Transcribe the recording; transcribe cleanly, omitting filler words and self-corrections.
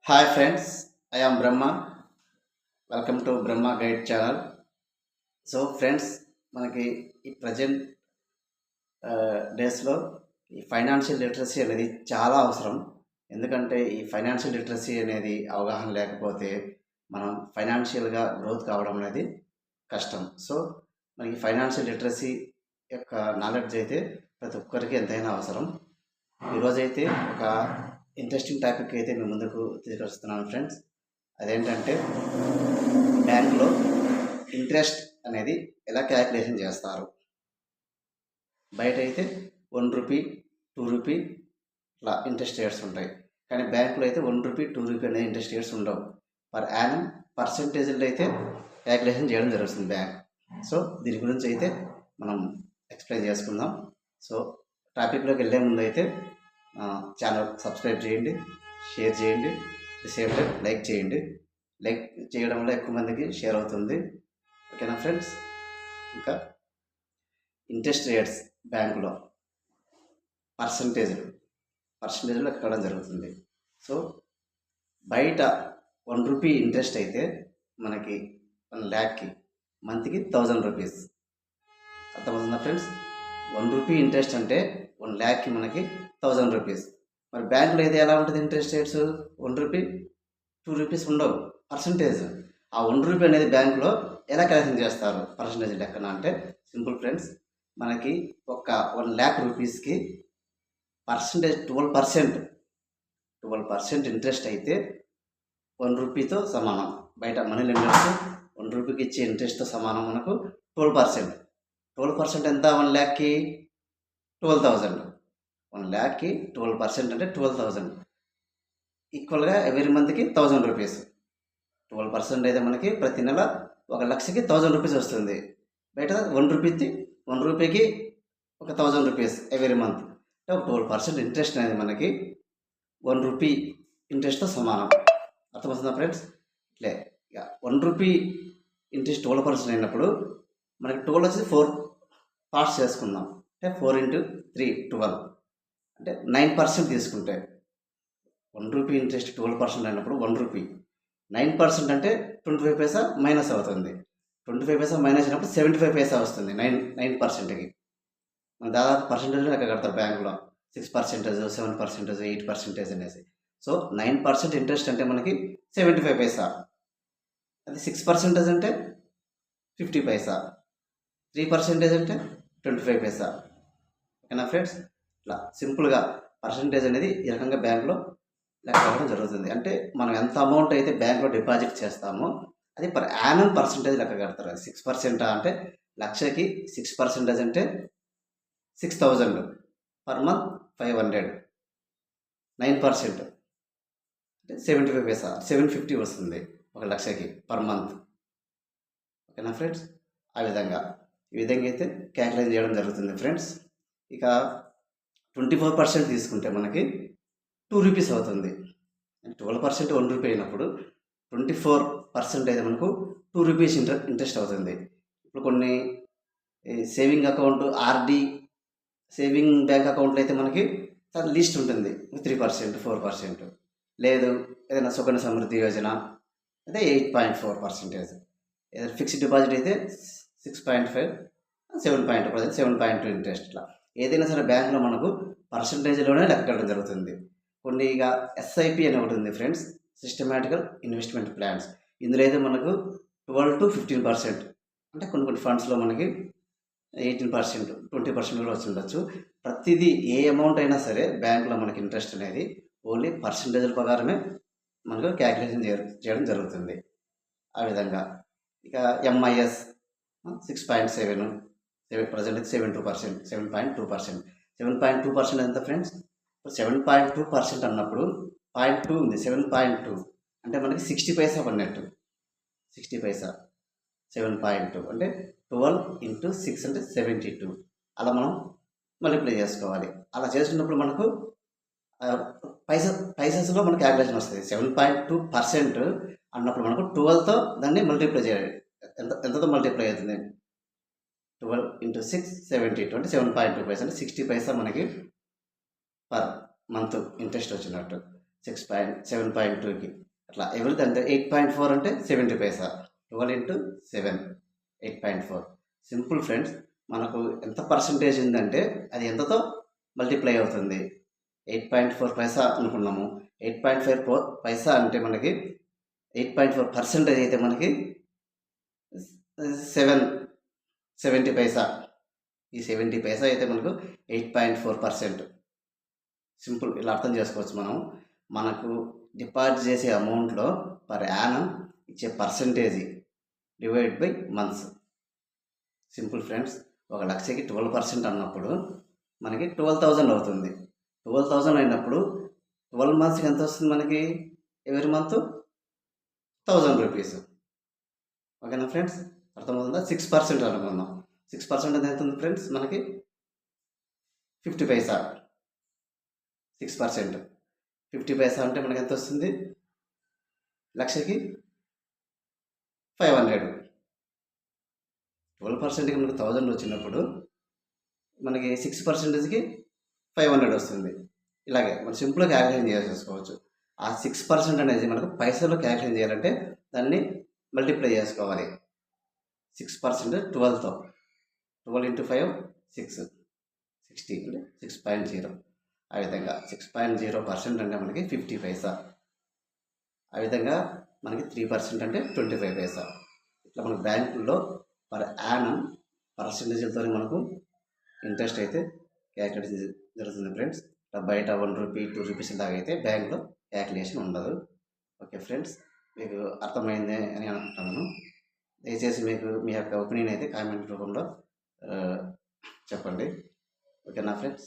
Hi friends, I am Brahma. Welcome to Brahma Guide channel. So friends, మనకి ఈ present డేస్లో ఈ financial literacy అనేది చాలా అవసరం. ఎందుకంటే ఈ ఫైనాన్షియల్ లిటరసీ అనేది అవగాహన లేకపోతే మనం ఫైనాన్షియల్గా గ్రోత్ కావడం అనేది కష్టం. సో మనకి ఫైనాన్షియల్ లిటరసీ యొక్క నాలెడ్జ్ అయితే ప్రతి ఒక్కరికి ఎంతైనా అవసరం. ఈరోజైతే ఒక ఇంట్రెస్టింగ్ టాపిక్ అయితే మీ ముందుకు తీసుకొస్తున్నాను ఫ్రెండ్స్. అదేంటంటే బ్యాంక్లో ఇంట్రెస్ట్ అనేది ఎలా క్యాలిక్యులేషన్ చేస్తారు. బయట అయితే ₹1, ₹2 ఇట్లా ఇంట్రెస్ట్ రేట్స్ ఉంటాయి. కానీ బ్యాంకులో అయితే ₹1, ₹2 అనేది ఇంట్రెస్ట్ రేట్స్ ఉండవు. పర్ యానం పర్సంటేజ్లో అయితే క్యాలిక్యులేషన్ చేయడం జరుగుతుంది బ్యాంక్. సో దీని గురించి అయితే మనం ఎక్స్ప్లెయిన్ చేసుకుందాం. సో టాపిక్లోకి వెళ్ళే ముందు అయితే ఛానల్ సబ్స్క్రైబ్ చేయండి, షేర్ చేయండి, సేమ్ టైం లైక్ చేయండి. లైక్ చేయడం వల్ల ఎక్కువ మందికి షేర్ అవుతుంది. ఓకేనా ఫ్రెండ్స్? ఇంకా ఇంట్రెస్ట్ రేట్స్ బ్యాంకులో పర్సంటేజ్లో ఎక్కడం జరుగుతుంది. సో బయట ₹1 ఇంట్రెస్ట్ అయితే మనకి 1 ల్యాక్కి మంత్కి ₹1000. అర్థమవుతుందా ఫ్రెండ్స్? ₹1 ఇంట్రెస్ట్ అంటే 1 ల్యాక్కి మనకి ₹1000. మరి బ్యాంకులో అయితే ఎలా ఉంటుంది ఇంట్రెస్ట్ రేట్స్? ₹1, ₹2 ఉండవు, పర్సంటేజ్. ఆ ₹1 అనేది బ్యాంకులో ఎలా క్యాలిక్యులేషన్ చేస్తారు పర్సంటేజ్ లెక్కన అంటే సింపుల్ ఫ్రెండ్స్. మనకి ఒక 1 ల్యాక్ రూపీస్కి పర్సంటేజ్ 12% ఇంట్రెస్ట్ అయితే ₹1తో సమానం. బయట మనీ లెండర్స్ ₹1కి ఇచ్చే ఇంట్రెస్ట్తో సమానం మనకు 12%. ఎంత? 1 ల్యాక్కి 12,000. 1 ల్యాక్కి 12% అంటే 12,000. ఈక్వల్గా ఎవ్రీ మంత్కి ₹1,000. 12% అయితే మనకి ప్రతి నెల 1,00,000కి ₹1,000 వస్తుంది. బయట ₹1కి ఒక ₹1,000 ఎవ్రీ మంత్. అంటే ఒక 12% ఇంట్రెస్ట్ అనేది మనకి ₹1 ఇంట్రెస్ట్తో సమానం. అర్థమవుతుందా ఫ్రెండ్స్? ఇట్లే ఇక ₹1 ఇంట్రెస్ట్ 12% అయినప్పుడు మనకి 12 వచ్చి 4 పార్ట్స్ చేసుకుందాం. అంటే 4 × 3 12 అంటే 9% తీసుకుంటే ₹1 ఇంట్రెస్ట్ 12% అయినప్పుడు ₹1 9% అంటే 25 పైసా మైనస్ అవుతుంది. 25 పైసా మైనస్ అయినప్పుడు 75 పైసా వస్తుంది 9%కి. మన దాదాపు పర్సెంటేజ్ లెక్క కడతారు బ్యాంకులో 6%, 7%, 8% అనేసి. సో 9% ఇంట్రెస్ట్ అంటే మనకి 75 పైసా. అది 6% అంటే 50 పైసా, 3% అంటే 25 పైసా. ఓకేనా ఫ్రెండ్స్? ఇట్లా సింపుల్గా పర్సంటేజ్ అనేది ఈ రకంగా బ్యాంకులో లెక్క అవ్వడం జరుగుతుంది. అంటే మనం ఎంత అమౌంట్ అయితే బ్యాంకులో డిపాజిట్ చేస్తామో అది పర్ యానం పర్సంటేజ్ లెక్క కడతారు. 6% అంటే లక్షకి 6% అంటే 6,000, పర్ మంత్ 500. 9% అంటే 75 పైసా, 750 వస్తుంది 1,00,000కి పర్ మంత్. ఓకేనా ఫ్రెండ్స్? ఈ విధంగా అయితే క్యాల్కులేట్ చేయడం జరుగుతుంది ఫ్రెండ్స్. ఇక 24% తీసుకుంటే మనకి ₹2 అవుతుంది. 12% ₹1 అయినప్పుడు 24% అయితే మనకు ₹2 ఇంట్రెస్ట్ అవుతుంది. ఇప్పుడు కొన్ని saving account, RD, saving bank అకౌంట్లో అయితే మనకి లిస్ట్ ఉంటుంది 3%, 4%. లేదు ఏదైనా సుకన్య సమృద్ధి యోజన అయితే 8.4%. ఏదైనా ఫిక్స్డ్ డిపాజిట్ అయితే 6.5, 7.2 ఇంట్రెస్ట్. ఇట్లా ఏదైనా సరే బ్యాంకులో మనకు పర్సంటేజ్లోనే లెక్కడం జరుగుతుంది. కొన్ని ఇక ఎస్ఐపి అని ఒకటి ఉంది ఫ్రెండ్స్, సిస్టమాటికల్ ఇన్వెస్ట్మెంట్ ప్లాన్స్. ఇందులో అయితే మనకు 12 to 15%, అంటే కొన్ని ఫండ్స్లో మనకి 18%, 20% కూడా వచ్చి ఉండొచ్చు. ప్రతిదీ ఏ అమౌంట్ అయినా సరే బ్యాంకులో మనకి ఇంట్రెస్ట్ అనేది ఓన్లీ పర్సంటేజ్ల ప్రకారమే మనకు క్యాల్కులేషన్ చేయడం జరుగుతుంది. ఆ విధంగా ఇక ఎంఐఎస్ 6.7, ప్రజెంట్ అయితే 7.2%. 7.2% ఎంత ఫ్రెండ్స్? 7.2% అన్నప్పుడు 0.2 ఉంది, 7.2 అంటే మనకి 60 పైసా పడినట్టు. 60 పైసా 7.2 అంటే 12 × 6 అంటే 72. అలా మనం మల్టిప్లై చేసుకోవాలి. అలా చేసుకున్నప్పుడు మనకు పైసెస్లో మనకు క్యాల్కులేషన్ వస్తుంది. 7.2% అన్నప్పుడు మనకు 12తో దాన్ని మల్టిప్లై చేయాలి. ఎంతతో మల్టిప్లై అవుతుంది? 12 × 6 72 అంటే 7.2 పైసా అంటే 60 పైసా మనకి పర్ మంత్ ఇంట్రెస్ట్ వచ్చినట్టు. 7.2కి అట్లా ఎవరిది అంటే 8.4 అంటే 70 పైసా 12 ఇంటూ 7 8.4 సింపుల్ ఫ్రెండ్స్. మనకు ఎంత పర్సంటేజ్ ఉందంటే అది ఎంతతో మల్టిప్లై అవుతుంది. 8.4 పైసా అనుకున్నాము. 8.5 పైసా అంటే మనకి 8.4% అయితే మనకి 70 పైసా. ఈ 70 పైసా అయితే మనకు 8.4%. సింపుల్ ఇలా అర్థం చేసుకోవచ్చు మనం. మనకు డిపాజిట్ చేసే అమౌంట్లో పర్ యానం ఇచ్చే percentage divide by months. Simple friends. 1,00,000కి 12% అన్నప్పుడు మనకి 12,000 అవుతుంది. 12,000 అయినప్పుడు 12 మంత్స్కి ఎంత వస్తుంది మనకి? ఎవరి మంత్ 1,000 రూపీస్. ఓకేనా ఫ్రెండ్స్? అర్థమవుతుందా? 6% అనుకుందాం. 6% ఎంత అవుతుంది ఫ్రెండ్స్ మనకి? 50 పైసా. 6% 50 పైసా అంటే మనకి ఎంత వస్తుంది? 1,00,000కి 500. 12%కి మనకు 1000 వచ్చినప్పుడు మనకి 6%కి 500 వస్తుంది. ఇలాగే మనం సింపుల్గా క్యాలిక్యులేషన్ చేసేసుకోవచ్చు. ఆ 6% అనేది మనకు పైసలు క్యాలిక్యులేషన్ చేయాలంటే దాన్ని మల్టిప్లై చేసుకోవాలి. 6% 12తో 12 ఇంటూ 5 6 60 అంటే 6.0. ఆ విధంగా 6.0% అంటే మనకి 50 పైసా. ఆ విధంగా మనకి 3% అంటే 25 పైసా. ఇట్లా మనకు బ్యాంకుల్లో పర్ యానం పర్సంటేజ్లతో మనకు ఇంట్రెస్ట్ అయితే క్యాలిక్యులేట్ జరుగుతుంది ఫ్రెండ్స్. బయట 1 రూపీ 2 రూపీస్ దాకా అయితే బ్యాంకులో క్యాలిక్యులేషన్ ఉండదు. ఓకే ఫ్రెండ్స్, మీకు అర్థమైంది అని అనుకుంటున్నాను. దయచేసి మీకు మీ యొక్క ఒపీనియన్ అయితే కామెంట్ రూపంలో చెప్పండి. ఓకేనా ఫ్రెండ్స్?